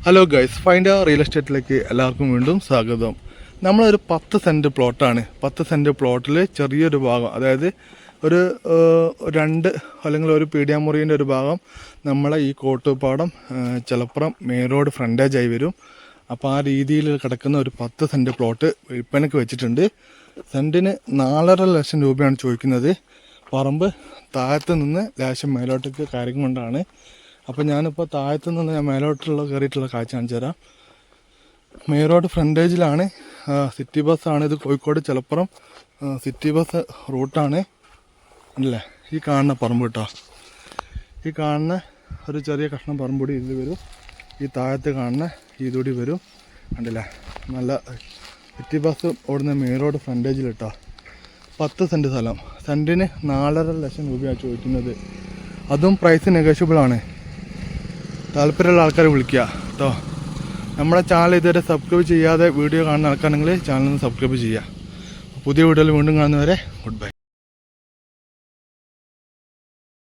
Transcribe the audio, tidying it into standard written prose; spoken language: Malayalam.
ഹലോ ഗൈസ്, ഫൈൻഡ് റിയൽ എസ്റ്റേറ്റിലേക്ക് എല്ലാവർക്കും വീണ്ടും സ്വാഗതം. നമ്മളൊരു 10 സെൻറ്റ് പ്ലോട്ടാണ്. 10 സെൻറ്റ് പ്ലോട്ടിൽ ചെറിയൊരു ഭാഗം, അതായത് ഒരു 2 അല്ലെങ്കിൽ ഒരു പീഡിയാമുറിൻ്റെ ഒരു ഭാഗം നമ്മളെ ഈ കോട്ടുപാടം ചിലപ്പുറം മെയിൻ റോഡ് ഫ്രണ്ടേജായി വരും. അപ്പോൾ ആ രീതിയിൽ കിടക്കുന്ന ഒരു 10 സെൻറ്റ് പ്ലോട്ട് വിൽപ്പനയ്ക്ക് വെച്ചിട്ടുണ്ട്. സെൻറ്റിന് 4.5 ലക്ഷം രൂപയാണ് ചോദിക്കുന്നത്. പറമ്പ് താഴത്ത് നിന്ന് ലേശം മേലോട്ടേക്ക് കാര്യം കൊണ്ടാണ്. അപ്പോൾ ഞാനിപ്പോൾ താഴത്തു നിന്ന് ഞാൻ മേലോട്ടുള്ള കയറിയിട്ടുള്ള കാഴ്ച കാണിച്ചു തരാം. Main road ഫ്രണ്ടേജിലാണ്. സിറ്റി ബസ്സാണ് ഇത്. കോഴിക്കോട് ചിലപ്പുറം സിറ്റി ബസ് റൂട്ടാണ്. അല്ലേ, ഈ കാണുന്ന പറമ്പ് കേട്ടോ. ഈ കാണുന്ന ഒരു ചെറിയ കഷ്ണം പറമ്പൂടി ഇതിൽ വരും. ഈ താഴത്ത് കാണുന്ന ഇതുകൂടി വരും. കണ്ടില്ലേ, നല്ല സിറ്റി ബസ് ഓടുന്ന മെയിൻ റോഡ് ഫ്രണ്ടേജിൽ കേട്ടോ. 10 സെൻറ്റ് സ്ഥലം. സെൻറ്റിന് 4.5 ലക്ഷം രൂപയാണ് ചോദിക്കുന്നത്. അതും പ്രൈസ് നെഗോഷ്യബിളാണ്. താല്പര്യമുള്ള ആൾക്കാർ വിളിക്കുക കേട്ടോ. നമ്മുടെ ചാനൽ ഇതുവരെ സബ്സ്ക്രൈബ് ചെയ്യാതെ വീഡിയോ കാണുന്ന ആൾക്കാരാണെങ്കിൽ ചാനൽ ഒന്ന് സബ്സ്ക്രൈബ് ചെയ്യുക. പുതിയ വീഡിയോയിൽ വീണ്ടും കാണുന്നവരെ ഗുഡ് ബൈ.